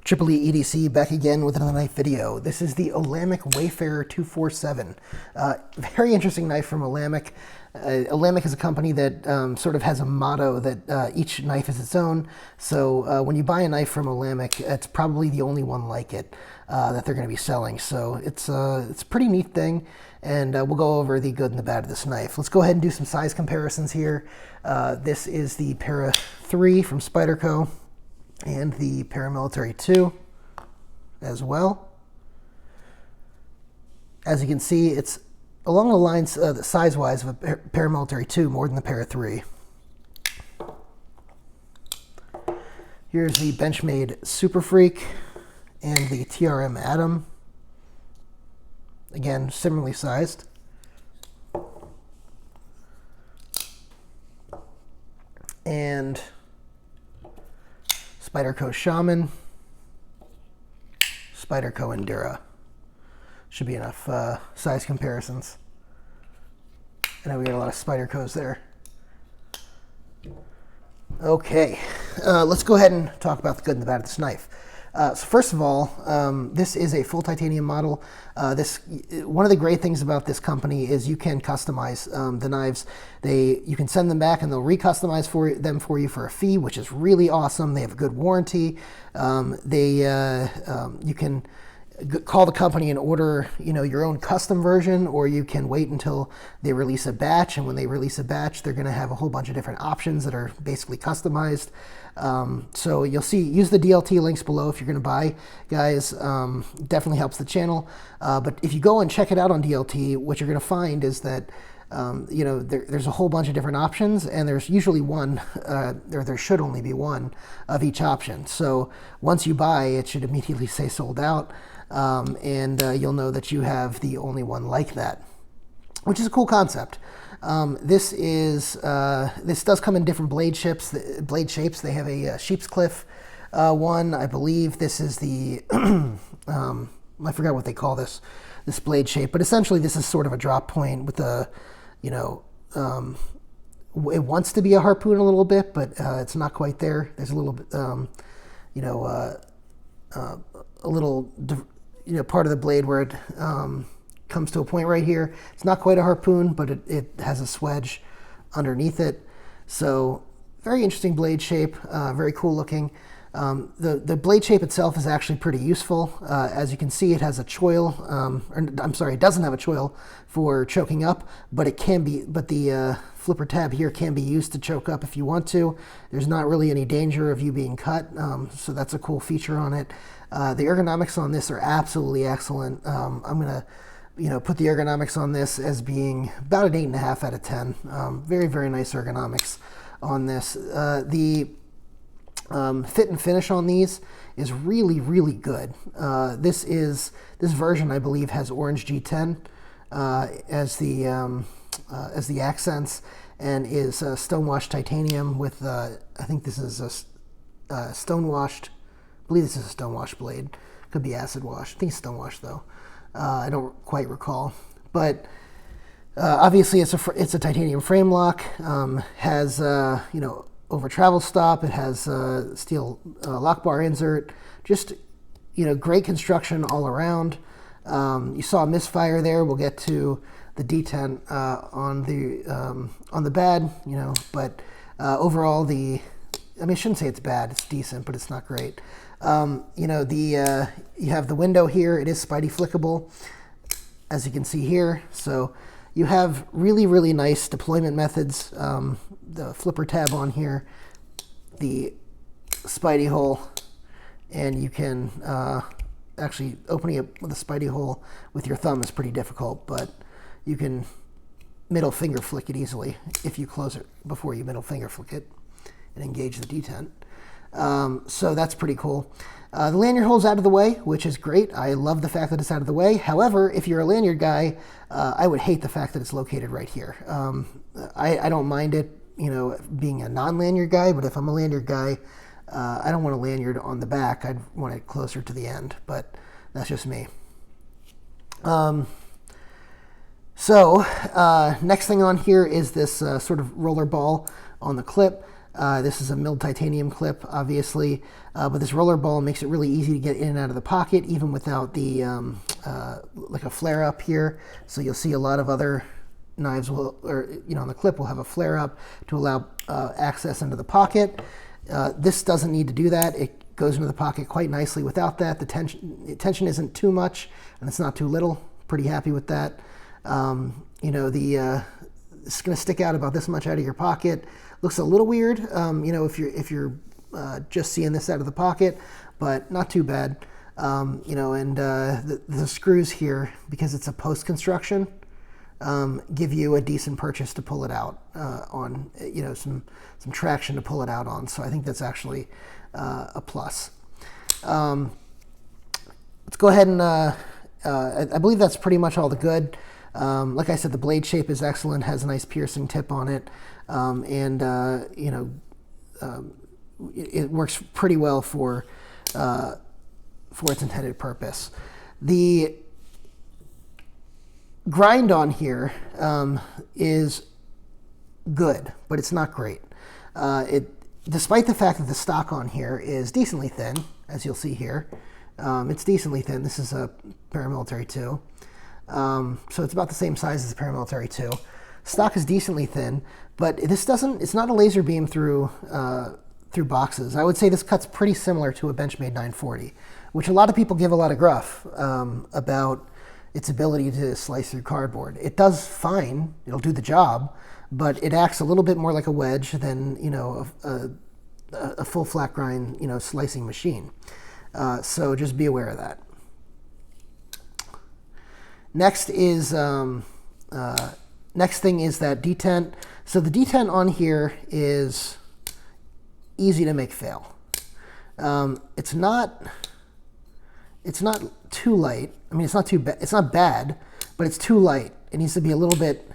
Triple E EDC back again with another knife video. This is the Olamic Wayfarer 247. Very interesting knife from Olamic. Olamic is a company that sort of has a motto that each knife is its own. So when you buy a knife from Olamic, it's probably the only one like it that they're going to be selling. So it's a pretty neat thing, and we'll go over the good and the bad of this knife. Let's go ahead and do some size comparisons here. This is the Para 3 from Spyderco, and the Paramilitary 2 as well. As you can see, it's along the lines, size-wise, of a Paramilitary 2 more than the Para 3. Here's the Benchmade Super Freak and the TRM Atom. Again, similarly sized. And Spyderco Shaman, Spyderco Endura. Should be enough size comparisons. I know we got a lot of Spydercos there. Okay, let's go ahead and talk about the good and the bad of this knife. So first of all, this is a full titanium model. One of the great things about this company is you can customize the knives. You can send them back and they'll recustomize them for you for a fee, which is really awesome. They have a good warranty. You can call the company and order, your own custom version, or you can wait until they release a batch. And when they release a batch, they're going to have a whole bunch of different options that are basically customized. So you'll see, use the DLT links below if you're going to buy, guys. Definitely helps the channel. But if you go and check it out on DLT, what you're going to find is that there's a whole bunch of different options, and there's usually one, there should only be one of each option. So once you buy, it should immediately say sold out, and you'll know that you have the only one like that, which is a cool concept. This does come in different blade shapes. They have a sheep's cliff one, I believe. This is the I forgot what they call this blade shape, but essentially this is sort of a drop point with a it wants to be a harpoon a little bit, but it's not quite there. There's a little bit, a little, part of the blade where it comes to a point right here. It's not quite a harpoon, but it has a swedge underneath it. So very interesting blade shape, very cool looking. The blade shape itself is actually pretty useful. As you can see, it has a choil, it doesn't have a choil for choking up, but the flipper tab here can be used to choke up if you want to. There's not really any danger of you being cut, so that's a cool feature on it. The ergonomics on this are absolutely excellent. I'm gonna put the ergonomics on this as being about an 8.5 out of 10. Very, very nice ergonomics on this. The fit and finish on these is really, really good. This version, I believe, has orange G10 as the accents, and is stonewashed titanium with I think this is a stonewashed. I believe this is a stonewashed blade. Could be acid wash. I think it's stonewashed though. I don't quite recall, but obviously it's a titanium frame lock. Has over travel stop. It has steel lock bar insert. Just great construction all around. You saw a misfire there. We'll get to the detent on the bad. But overall I shouldn't say it's bad. It's decent, but it's not great. You have the window here. It is Spidey flickable, as you can see here. So you have really, really nice deployment methods. The flipper tab on here, the Spidey hole, and you can actually opening it with a Spidey hole with your thumb is pretty difficult, but you can middle finger flick it easily if you close it before you middle finger flick it and engage the detent. So that's pretty cool. The lanyard hole's out of the way, which is great. I love the fact that it's out of the way. However, if you're a lanyard guy, I would hate the fact that it's located right here. I don't mind it, being a non-lanyard guy, but if I'm a lanyard guy, I don't want a lanyard on the back. I'd want it closer to the end, but that's just me. Next thing on here is this sort of roller ball on the clip. This is a milled titanium clip, obviously, but this roller ball makes it really easy to get in and out of the pocket, even without the like a flare up here. So you'll see a lot of other knives will, or on the clip will have a flare up to allow access into the pocket. This doesn't need to do that. It goes into the pocket quite nicely without that. The tension isn't too much, and it's not too little. Pretty happy with that. It's going to stick out about this much out of your pocket. Looks a little weird, if you're just seeing this out of the pocket, but not too bad. The screws here, because it's a post construction, give you a decent purchase to pull it out on, some traction to pull it out on. So I think that's actually a plus. Let's go ahead and I believe that's pretty much all the good. Like I said, the blade shape is excellent, has a nice piercing tip on it, it works pretty well for its intended purpose. The grind on here is good, but it's not great. Despite the fact that the stock on here is decently thin, as you'll see here, it's decently thin. This is a Paramilitary 2. So it's about the same size as the Paramilitary 2. Stock is decently thin, but it's not a laser beam through boxes. I would say this cuts pretty similar to a Benchmade 940, which a lot of people give a lot of gruff about its ability to slice through cardboard. It does fine, it'll do the job, but it acts a little bit more like a wedge than a full flat grind slicing machine. So just be aware of that. Next thing is that detent. So the detent on here is easy to make fail. It's not too light. I mean, it's not too bad. It's not bad, but it's too light. It needs to be a little bit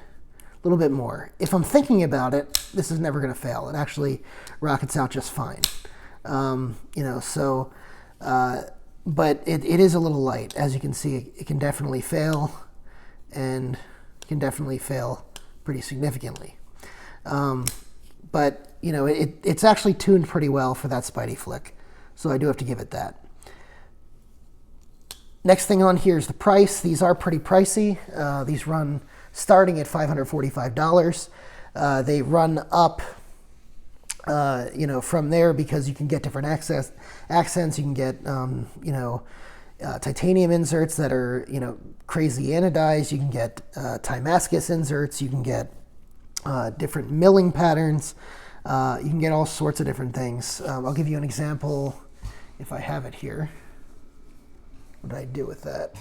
more. If I'm thinking about it, this is never going to fail. It actually rockets out just fine. But it is a little light. As you can see, it can definitely fail, and can definitely fail pretty significantly. But it's actually tuned pretty well for that Spidey flick, so I do have to give it that. Next thing on here is the price. These are pretty pricey. These run starting at $545. They run up from there, because you can get different accents. You can get, titanium inserts that are, crazy anodized. You can get Timascus inserts. You can get different milling patterns. You can get all sorts of different things. I'll give you an example if I have it here. What did I do with that?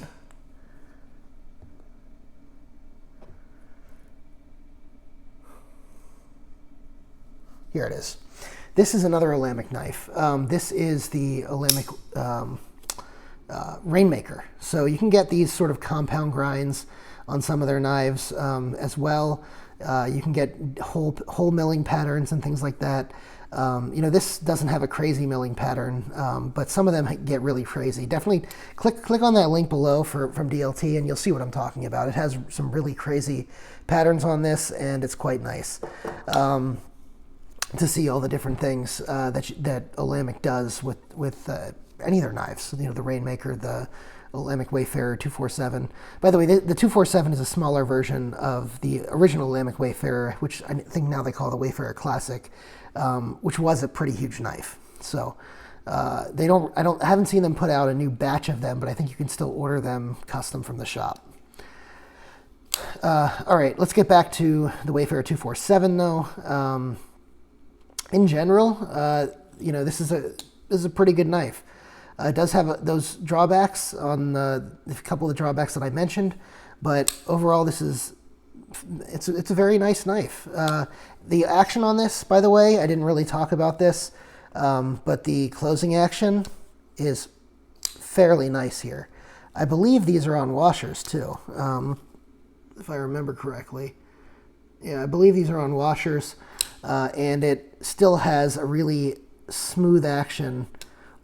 Here it is. This is another Olamic knife. This is the Olamic Rainmaker. So you can get these sort of compound grinds on some of their knives as well. You can get whole milling patterns and things like that. This doesn't have a crazy milling pattern, but some of them get really crazy. Definitely click on that link below from DLT, and you'll see what I'm talking about. It has some really crazy patterns on this, and it's quite nice to see all the different things that Olamic does with any of their knives. The Rainmaker, the Olamic Wayfarer 247. By the way, the 247 is a smaller version of the original Olamic Wayfarer, which I think now they call the Wayfarer Classic, which was a pretty huge knife. So I haven't seen them put out a new batch of them, but I think you can still order them custom from the shop. All right, let's get back to the Wayfarer 247 though. In general, this is a pretty good knife. It does have those drawbacks on a couple of the drawbacks that I mentioned, but overall, it's a very nice knife. The action on this, by the way, I didn't really talk about this, but the closing action is fairly nice here. I believe these are on washers too, if I remember correctly. Yeah, I believe these are on washers, and it still has a really smooth action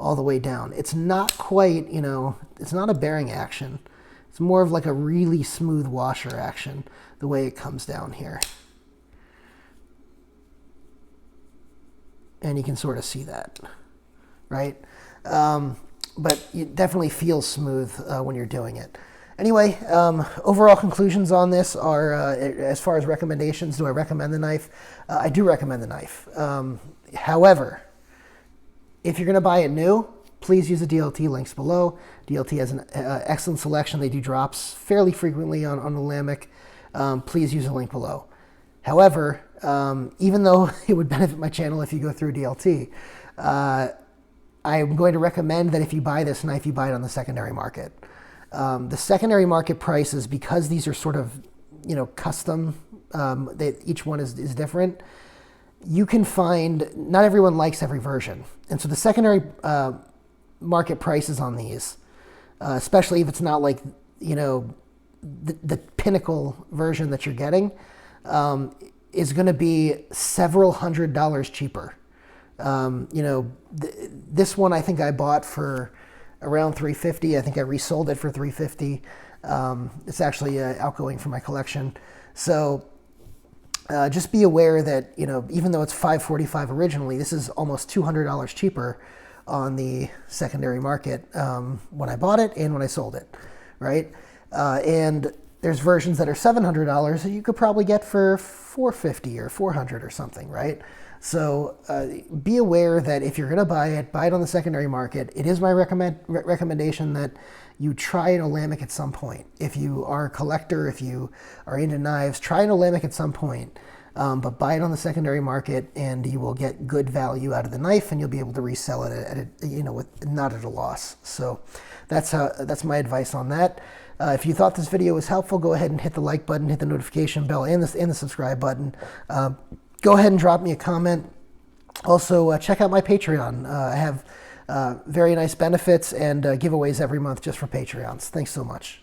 all the way down. It's not quite, it's not a bearing action. It's more of like a really smooth washer action, the way it comes down here. and you can sort of see that, right? But it definitely feels smooth when you're doing it. Anyway, overall conclusions on this are, as far as recommendations, do I recommend the knife? I do recommend the knife. However, if you're going to buy it new, please use the DLT, links below. DLT has an excellent selection. They do drops fairly frequently on Olamic. Please use the link below. However, even though it would benefit my channel if you go through DLT, I'm going to recommend that if you buy this knife, you buy it on the secondary market. The secondary market prices, because these are sort of, custom, each one is different, you can find, not everyone likes every version. And so the secondary market prices on these, especially if it's not like, the pinnacle version that you're getting, is going to be several $100s cheaper. This one I think I bought for around $350. I think I resold it for $350. It's actually outgoing from my collection. So just be aware that, even though it's $545 originally, this is almost $200 cheaper on the secondary market when I bought it and when I sold it, right? And there's versions that are $700 that you could probably get for $450 or $400 or something, right? So be aware that if you're going to buy it on the secondary market. It is my recommendation that you try an Olamic at some point. If you are a collector, if you are into knives, try an Olamic at some point. But buy it on the secondary market, and you will get good value out of the knife, and you'll be able to resell it at not at a loss. So that's my advice on that. If you thought this video was helpful, go ahead and hit the like button, hit the notification bell, and the subscribe button. Go ahead and drop me a comment. Also, check out my Patreon. I have very nice benefits and giveaways every month just for Patreons. Thanks so much.